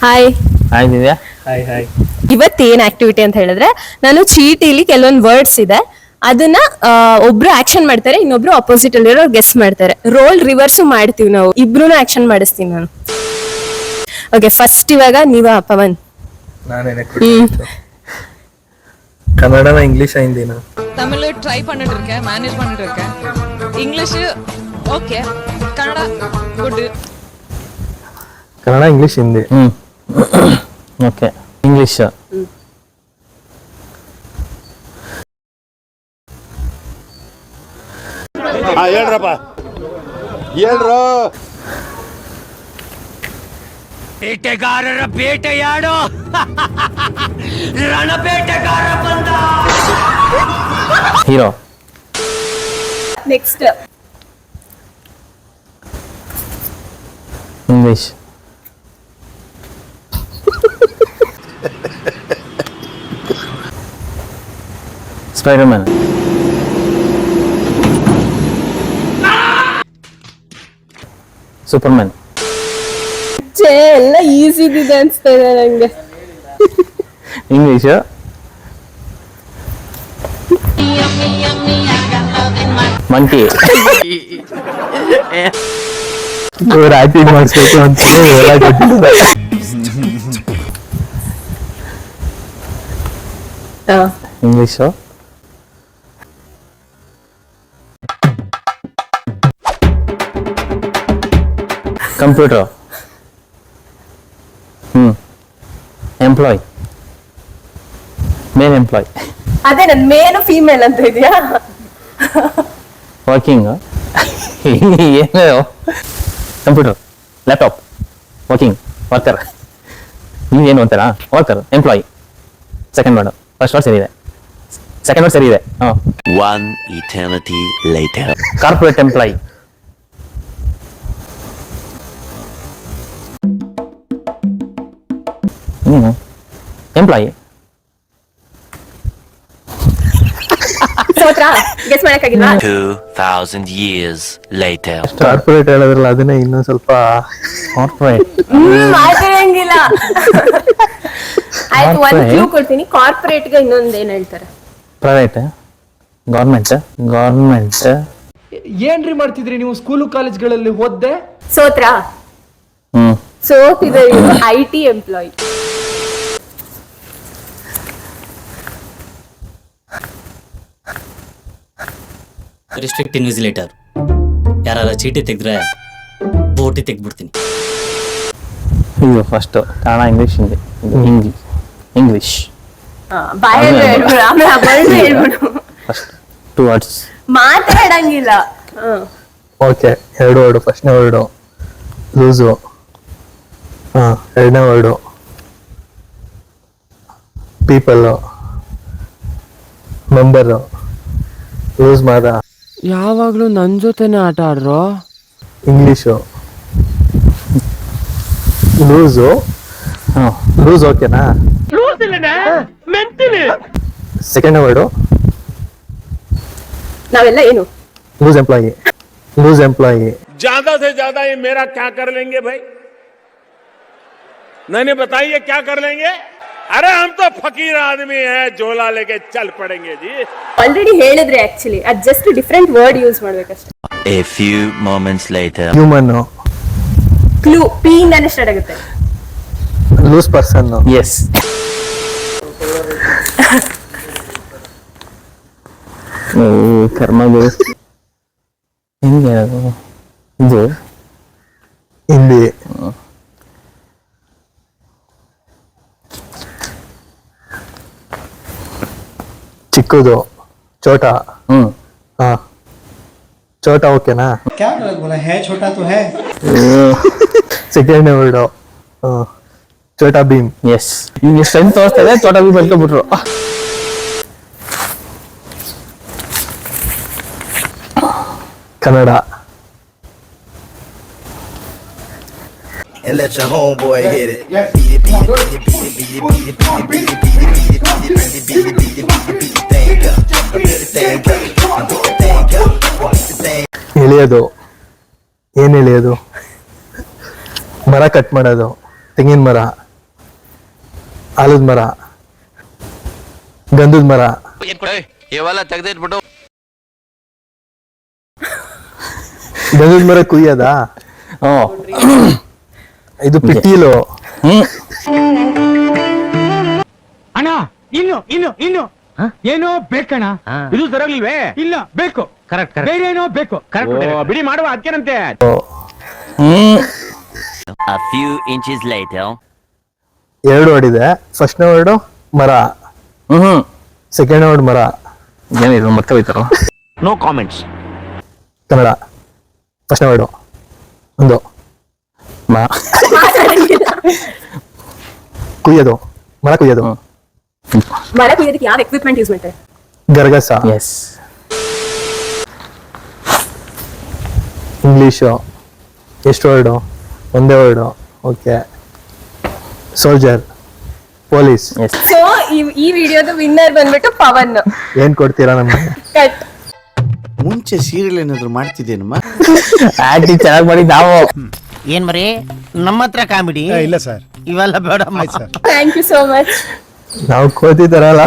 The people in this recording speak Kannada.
Hi hi Divya. Hi hi. ಇವತ್ತೇನ್ ಆಕ್ಟಿವಿಟಿ ಅಂತ ಹೇಳಿದ್ರೆ ನಾನು ಚೀಟಿಲಿ ಕೆಲವೊಂದು ವರ್ಡ್ಸ್ ಇದೆ ಅದನ್ನ ಒಬ್ರು ಆಕ್ಷನ್ ಮಾಡ್ತಾರೆ ಇನ್ನೊಬ್ರು ಅಪೋಸಿಟ್ ಅಲ್ಲಿರೋ ಗೆಸ್ ಮಾಡ್ತಾರೆ. ರೋಲ್ ರಿವರ್ಸ್ ಮಾಡ್ತೀವಿ ನಾವು ಇಬ್ರು ಆಕ್ಷನ್ ಮಾಡಿಸ್ತೀನಿ ನಾನು. ಓಕೆ ಫಸ್ಟ್ ಇವಾಗ ನೀವ ಪವನ್. நானே கன்னடனா இங்கிலீஷா ஹிந்தினா? தமிழ் ட்ரை பண்ணிட்டு இருக்கேன், மேனேஜ் பண்ணிட்டு இருக்கேன். English okay, Kannada good. Kannada English Hindi. Okay English. ಹೇಳ್ರಪ್ಪ ಹೇಳ್ರು. ಬೇಟೆಗಾರರ ಬೇಟೆಯಾಡೋ ರಣಬೇಟೆಗಾರ ಬಂದ. Hero. Next English. Spiderman. Superman. ಎಲ್ಲ ಈಸಿ ಇದೆ ಅನ್ಸ್ತಾ ಇದೆ ನಂಗೆ. ಇಂಗ್ಲಿಷ್. ಮಂಕಿ. ಇವ್ರು ಆಕ್ಟಿಂಗ್ ಮಾಡಿಸ್ಬೇಕು ಅಂತ ಎಲ್ಲ ಗೊತ್ತಿಲ್ಲ. English. Computer. Employee. Main employee. ಅದೇ ನನ್ ಮೇನು ಫೀಮೇಲ್ ಅಂತ ಇದೆಯಾ? ವರ್ಕಿಂಗ್. ಏನು ಕಂಪ್ಯೂಟರ್ ಲ್ಯಾಪ್ಟಾಪ್ ವರ್ಕಿಂಗ್ ವರ್ಕರ್. ನೀವೇನು ಅಂತಾರಾ? Worker employee. Second word first word ಸರಿ ಇದೆ. ಸೆಕೆಂಡ್ ವರ್ಡ್ ಸರಿ ಇದೆ. One eternity later. Corporate employee. Employee. ಸೋತ್ರಾ? ಗೆಸ್ ಮಾಡಕ್ಕಾಗಿಲ್ವಾ? 2000 years later. ಕಾರ್ಪೊರೇಟ್ ಹೇಳೋದ್ರಲ್ಲ ಅದನ್ನೇ ಇನ್ನೊಂದ್ ಸ್ವಲ್ಪ. ಕಾರ್ಪೊರೇಟ್. ಮಾತಾಡಂಗಿಲ್ಲ. ಆಯ್ತು, ಒಂದ್ Corporate. ಕ್ಲೂ ಕೊಡ್ತೀನಿ. ಕಾರ್ಪೊರೇಟ್ ಗೆ ಇನ್ನೊಂದ್ ಏನ್ ಹೇಳ್ತಾರೆ? ಪ್ರೈವೇಟ್. ಗೌರ್ಮೆಂಟ್. ಗೌರ್ಮೆಂಟ್. ಏನ್ರಿ ಮಾಡ್ತಿದ್ರಿ ನೀವು ಸ್ಕೂಲು ಕಾಲೇಜ್ಗಳಲ್ಲಿ ಓದ್ದೆ? ಸೋತ್ರಾ? ಸೋತಿದೆ. IT employee. Restrict invigilator. ಯಾರ ಚೀಟಿ ತೆಗೆದ್ರೆ ಬೋಟಿ ತೆಗ್ದ್ಬಿಡ್ತೀನಿ. ಇದು first Kannada English Hindi. English. ಬಾಯಲ್ಲಿ ಹೇಳ್ಬಿಡು, ಆಮೇಲೆ ಆ word ಹೇಳ್ಬಿಡು. First two words. ಮಾತಾಡಂಗಿಲ್ಲ. ಓಕೆ, ಎರಡು ವರ್ಡು. ಫಸ್ಟ್ನೇ ವರ್ಡು ಲೂಸು. ಎರಡನೇ ವರ್ಡು ಪೀಪಲ್ಲು. ಮೆಂಬರು. ಲೂಸ್ ಮಾದ. ಯಾವಾಗ್ಲೂ ನನ್ ಜೊತೆನೆ ಆಟ ಆಡ್ರೋ. English loose. ಲೂಸ್ ಓಕೆನಾ? ಸೆಕೆಂಡ್ ವರ್ಡು ನಾವೆಲ್ಲ ಏನು? Loose employee. Loose employee. ज्यादा से ज्यादा ये मेरा क्या कर लेंगे भाई? नहीं बताइए क्या कर लेंगे? अरे हम तो फकीर आदमी हैं, झोला लेके चल पड़ेंगे जी. ಆಲ್ರೆಡಿ ಹೇಳಿದ್ರೆ ಆಕ್ಚುಲಿ ಅದು ಜಸ್ಟ್ ಡಿಫರೆಂಟ್ ವರ್ಡ್ ಯೂಸ್ ಮಾಡ್ಬೇಕಷ್ಟೇ. A few moments later. Human. Clue P ಇಂದಾನೆ ಸ್ಟಾರ್ಟ್ ಆಗುತ್ತೆ. Loose person. ಎಸ್. ಕರ್ಮಗಳು ಹೆಂಗೆ ಹೇಳೋದು? ಇದು ಹಿಂದಿ. ಚಿಕ್ಕದು ಚೋಟ. ಹಾ, ಚೋಟ ಓಕೆನಾ? क्या बोला है? छोटा तो है. Second word Chhota Bheem. Yes. ನಿಮ್ಗೆ ಸ್ಟ್ರೆಂತ್ ತೋರಿಸ್ತದೆ. ಚೋಟ ಬಿ ಬರ್ಕೊಬಿಟ್ರು. Kannada. And let your homeboy hit it. Beat it, beat it, beat it, beat it, beat it, beat it, beat it, beat it, beat it, beat it, beat it, beat it, beat it, beat it, beat it, thing up, beat the thing up, beat the thing up, beat the thing. ಎಳೆಯೋದು. ಏನ್ ಎಳೆಯೋದು? ಮರ ಕಟ್ ಮಾಡೋದು. ತೆಂಗಿನ ಮರ. ಆಲದ ಮರ, ಗಂಧದ ಮರ, ಇವೆಲ್ಲ ತೆಗೆದಿಟ್ಬಿಟ್ಟು ಗಂಧದ ಮರ ಕುಯ್ಯದ, ಇದು ಪಿಟೀಲು, ಅಣ್ಣ ಇನ್ನು ಏನೋ ಬೇಕಣ್ಣ. ಇದು ಸರಿಯಾಗಿಲ್ವೇ? ಇಲ್ಲ ಬೇಕು. ಕರೆಕ್ಟ್ ಬೇರೆ ಏನೋ ಬೇಕು. ಬಿಡಿ ಮಾಡುವ ಅದಕ್ಕೇನಂತೆ. A few inches later. 2 word ಇದೆ. ಫಸ್ಟ್ನೇ ವರ್ಡು ಮರ, ಸೆಕೆಂಡ್ ವರ್ಡ್ ಮರ. ಏನಿದು ಮತ್ತೆ ಹೋಯ್ತಾರೋ? No comments. ಕನ್ನಡ ಫಸ್ಟ್ನೇ ವರ್ಡು ಒಂದು ಕುಯ್ಯೋದು, ಮರ ಕುಯ್ಯೋದು, ಮರ ಕುಯ್ಯೋದಕ್ಕೆ ಯಾವ ಎಕ್ವಿಪ್ಮೆಂಟ್ ಯೂಸ್ ಮಾಡ್ತಾರೆ? ಗರಗಸ. ಎಸ್. ಇಂಗ್ಲೀಷು ಎಷ್ಟು ವರ್ಡು? ಒಂದೇ word. Okay. Soldier, police. S. So ಈ ವಿಡಿಯೋದ ವಿನ್ನರ್ ಬಂದ್ಬಿಟ್ಟು ಪವನ್. ಏನ್ ಕೊಡ್ತೀರಾ ನಮ್ಗೆ? ಕಟ್. ಮುಂಚೆ ಸೀರಿಯಲ್ ಏನಾದ್ರು ಮಾಡ್ತಿದ್ದೇನಮ್ಮ? ಆಕ್ಟಿಂಗ್ ಚೆನ್ನಾಗಿ ಮಾಡಿ ನಾವು. ಏನ್ ಮರಿ ನಮ್ಮ ಹತ್ರ ಕಾಮಿಡಿ ಇಲ್ಲ ಸರ್, ಇವೆಲ್ಲ ಬೇಡ ಥ್ಯಾಂಕ್ ಯು ಸೋ ಮಚ್. ನಾವು ಕೋತಿದಾರಲ್ಲ.